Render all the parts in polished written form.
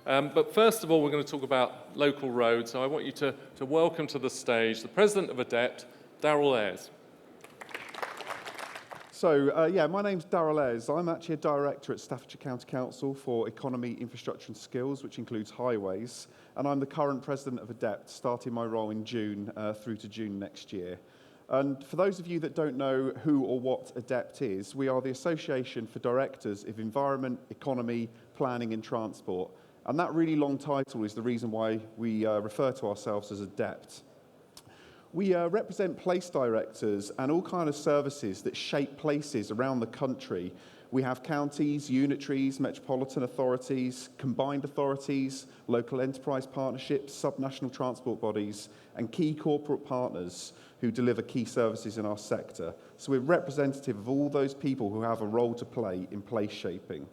But first of all, we're going to talk about local roads. So I want you to welcome to the stage the President of ADEPT, Darryl Eyers. So, my name's Darryl Eyers. I'm actually a director at Staffordshire County Council for Economy, Infrastructure and Skills, which includes highways. And I'm the current president of ADEPT, starting my role in June through to June next year. And for those of you that don't know who or what ADEPT is, we are the Association for Directors of Environment, Economy, Planning and Transport. And that really long title is the reason why we refer to ourselves as ADEPT. We represent place directors and all kind of services that shape places around the country. We have counties, unitaries, metropolitan authorities, combined authorities, local enterprise partnerships, subnational transport bodies, and key corporate partners who deliver key services in our sector. So we're representative of all those people who have a role to play in place shaping.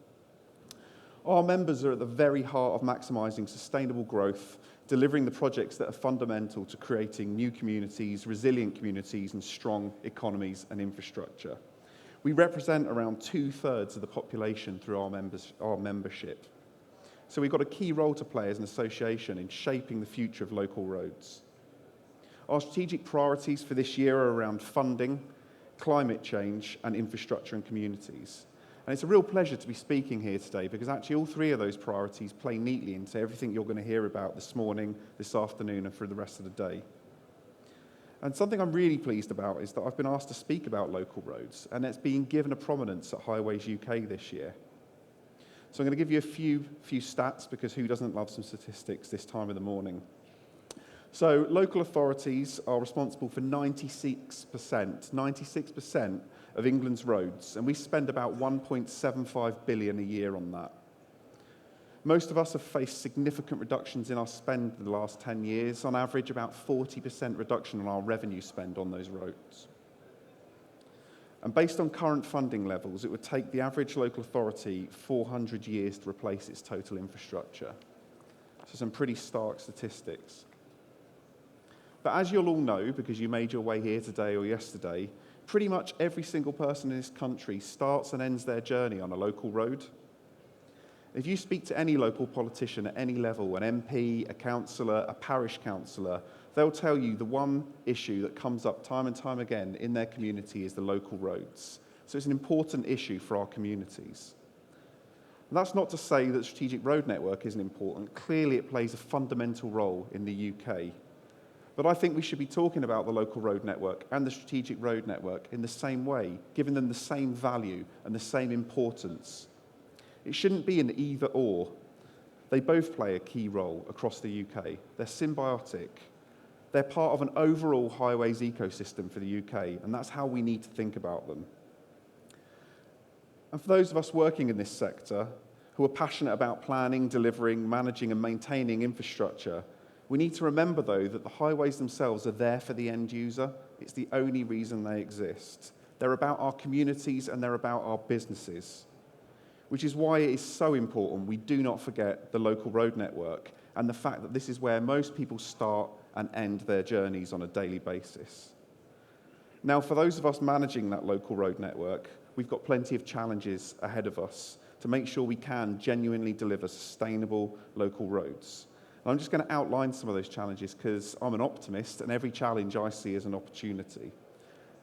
Our members are at the very heart of maximising sustainable growth, delivering the projects that are fundamental to creating new communities, resilient communities, and strong economies and infrastructure. We represent around 2/3 of the population through our membership. So we've got a key role to play as an association in shaping the future of local roads. Our strategic priorities for this year are around funding, climate change, and infrastructure and communities. And it's a real pleasure to be speaking here today because actually all three of those priorities play neatly into everything you're going to hear about this morning, this afternoon, and for the rest of the day. And something I'm really pleased about is that I've been asked to speak about local roads, and it's being given a prominence at Highways UK this year. So I'm going to give you a few stats because who doesn't love some statistics this time of the morning? So local authorities are responsible for 96% of England's roads, and we spend about 1.75 billion a year on that. Most of us have faced significant reductions in our spend in the last 10 years, on average about 40% reduction in our revenue spend on those roads. And based on current funding levels, it would take the average local authority 400 years to replace its total infrastructure. So some pretty stark statistics. But as you'll all know, because you made your way here today or yesterday, pretty much every single person in this country starts and ends their journey on a local road. If you speak to any local politician at any level, an MP, a councillor, a parish councillor, they'll tell you the one issue that comes up time and time again in their community is the local roads. So it's an important issue for our communities. And that's not to say that the strategic road network isn't important. Clearly it plays a fundamental role in the UK. But I think we should be talking about the local road network and the strategic road network in the same way, giving them the same value and the same importance. It shouldn't be an either or. They both play a key role across the UK. They're symbiotic. They're part of an overall highways ecosystem for the UK, and that's how we need to think about them. And for those of us working in this sector who are passionate about planning, delivering, managing and maintaining infrastructure, we need to remember, though, that the highways themselves are there for the end user. It's the only reason they exist. They're about our communities and they're about our businesses, which is why it is so important we do not forget the local road network and the fact that this is where most people start and end their journeys on a daily basis. Now, for those of us managing that local road network, we've got plenty of challenges ahead of us to make sure we can genuinely deliver sustainable local roads. I'm just going to outline some of those challenges because I'm an optimist and every challenge I see is an opportunity.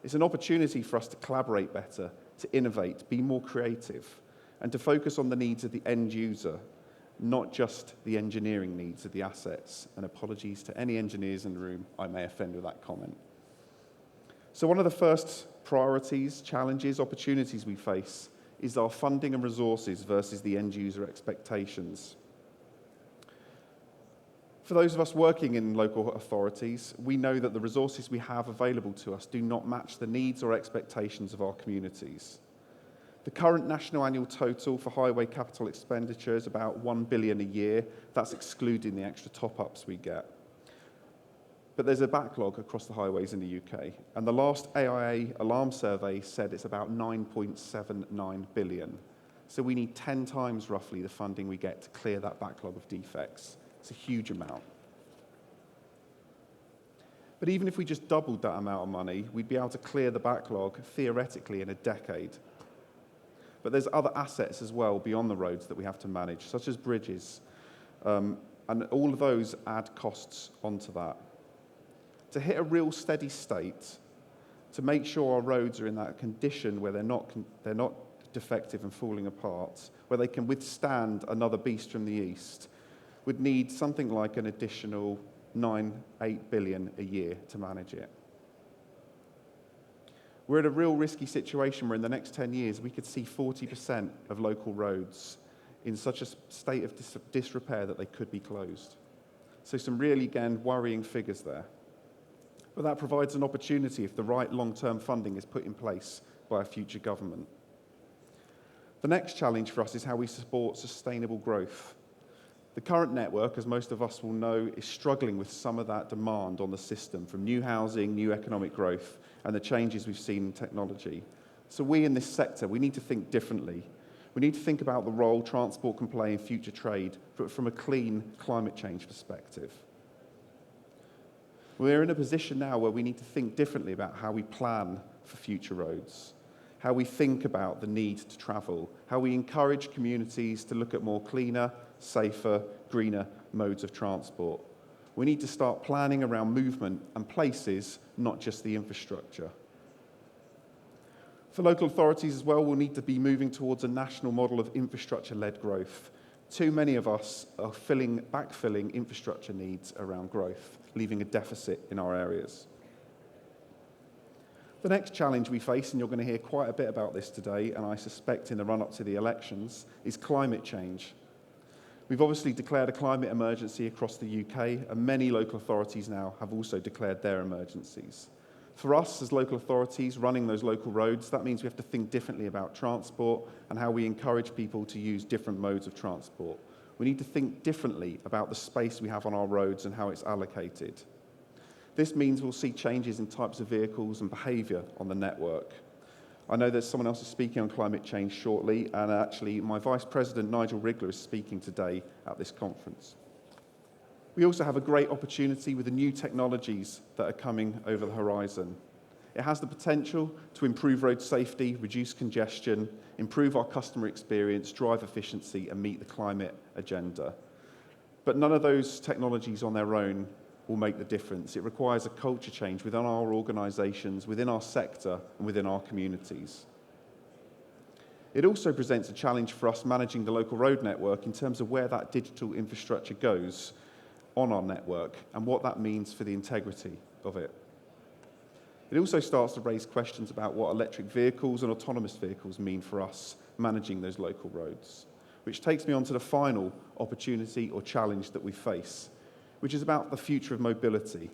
It's an opportunity for us to collaborate better, to innovate, be more creative, and to focus on the needs of the end user, not just the engineering needs of the assets. And apologies to any engineers in the room, I may offend with that comment. So one of the first priorities, challenges, opportunities we face is our funding and resources versus the end user expectations. For those of us working in local authorities, we know that the resources we have available to us do not match the needs or expectations of our communities. The current national annual total for highway capital expenditure is about 1 billion a year. That's excluding the extra top-ups we get. But there's a backlog across the highways in the UK, and the last AIA alarm survey said it's about 9.79 billion. So we need 10 times roughly the funding we get to clear that backlog of defects. It's a huge amount. But even if we just doubled that amount of money, we'd be able to clear the backlog theoretically in a decade. But there's other assets as well beyond the roads that we have to manage, such as bridges. And all of those add costs onto that. To hit a real steady state, to make sure our roads are in that condition where they're not defective and falling apart, where they can withstand another beast from the east, would need something like an additional 8 billion a year to manage it. We're in a real risky situation where in the next 10 years we could see 40% of local roads in such a state of disrepair that they could be closed. So some really, again, worrying figures there. But that provides an opportunity if the right long-term funding is put in place by a future government. The next challenge for us is how we support sustainable growth. The current network, as most of us will know, is struggling with some of that demand on the system from new housing, new economic growth, and the changes we've seen in technology. So we in this sector, we need to think differently. We need to think about the role transport can play in future trade, but from a clean climate change perspective. We're in a position now where we need to think differently about how we plan for future roads, how we think about the need to travel, how we encourage communities to look at more cleaner, safer, greener modes of transport. We need to start planning around movement and places, not just the infrastructure. For local authorities as well, we'll need to be moving towards a national model of infrastructure-led growth. Too many of us are backfilling infrastructure needs around growth, leaving a deficit in our areas. The next challenge we face, and you're going to hear quite a bit about this today, and I suspect in the run-up to the elections, is climate change. We've obviously declared a climate emergency across the UK, and many local authorities now have also declared their emergencies. For us as local authorities running those local roads, that means we have to think differently about transport and how we encourage people to use different modes of transport. We need to think differently about the space we have on our roads and how it's allocated. This means we'll see changes in types of vehicles and behaviour on the network. I know there's someone else is speaking on climate change shortly, and actually my Vice President, Nigel Wrigler, is speaking today at this conference. We also have a great opportunity with the new technologies that are coming over the horizon. It has the potential to improve road safety, reduce congestion, improve our customer experience, drive efficiency, and meet the climate agenda. But none of those technologies on their own will make the difference. It requires a culture change within our organisations, within our sector, and within our communities. It also presents a challenge for us managing the local road network in terms of where that digital infrastructure goes on our network and what that means for the integrity of it. It also starts to raise questions about what electric vehicles and autonomous vehicles mean for us managing those local roads, which takes me on to the final opportunity or challenge that we face, which is about the future of mobility.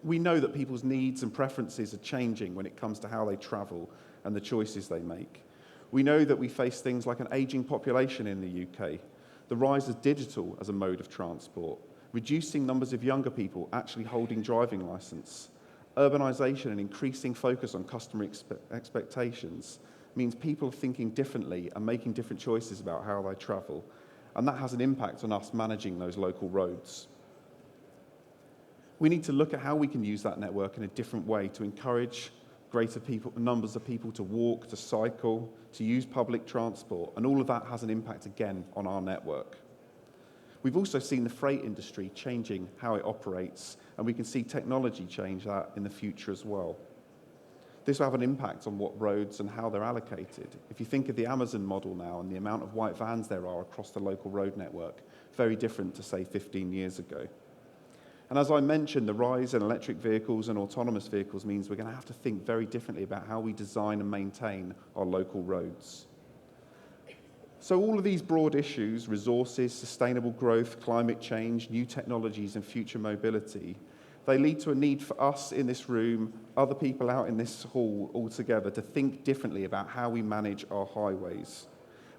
We know that people's needs and preferences are changing when it comes to how they travel and the choices they make. We know that we face things like an ageing population in the UK, the rise of digital as a mode of transport, reducing numbers of younger people actually holding driving licence. Urbanisation and increasing focus on customer expectations means people are thinking differently and making different choices about how they travel, and that has an impact on us managing those local roads. We need to look at how we can use that network in a different way to encourage numbers of people to walk, to cycle, to use public transport, and all of that has an impact again on our network. We've also seen the freight industry changing how it operates, and we can see technology change that in the future as well. This will have an impact on what roads and how they're allocated. If you think of the Amazon model now and the amount of white vans there are across the local road network, very different to, say, 15 years ago. And as I mentioned, the rise in electric vehicles and autonomous vehicles means we're going to have to think very differently about how we design and maintain our local roads. So all of these broad issues, resources, sustainable growth, climate change, new technologies and future mobility, they lead to a need for us in this room, other people out in this hall all together, to think differently about how we manage our highways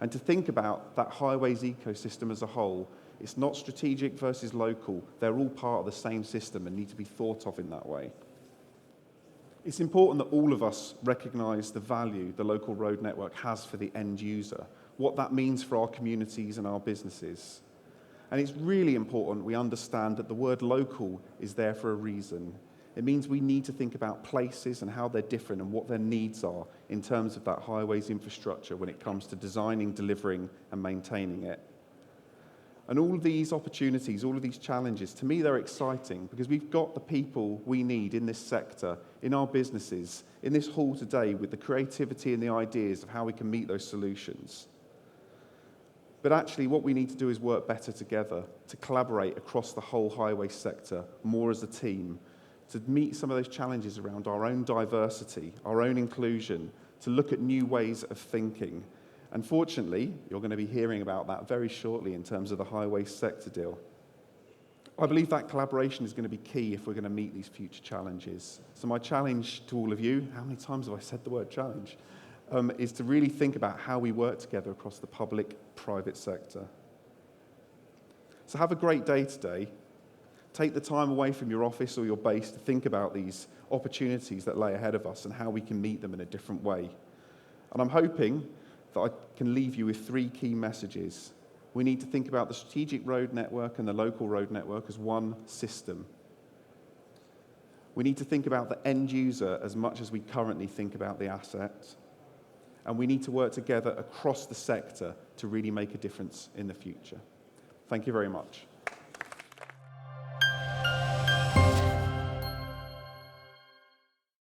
and to think about that highways ecosystem as a whole. It's not strategic versus local. They're all part of the same system and need to be thought of in that way. It's important that all of us recognise the value the local road network has for the end user, what that means for our communities and our businesses. And it's really important we understand that the word local is there for a reason. It means we need to think about places and how they're different and what their needs are in terms of that highways infrastructure when it comes to designing, delivering and maintaining it. And all of these opportunities, all of these challenges, to me, they're exciting because we've got the people we need in this sector, in our businesses, in this hall today with the creativity and the ideas of how we can meet those solutions. But actually, what we need to do is work better together, to collaborate across the whole highway sector, more as a team, to meet some of those challenges around our own diversity, our own inclusion, to look at new ways of thinking. And fortunately, you're going to be hearing about that very shortly in terms of the highway sector deal. I believe that collaboration is going to be key if we're going to meet these future challenges. So my challenge to all of you, how many times have I said the word challenge, is to really think about how we work together across the public-private sector. So have a great day today. Take the time away from your office or your base to think about these opportunities that lay ahead of us and how we can meet them in a different way. And I'm hoping that I can leave you with 3 key messages. We need to think about the strategic road network and the local road network as one system. We need to think about the end user as much as we currently think about the asset. And we need to work together across the sector to really make a difference in the future. Thank you very much.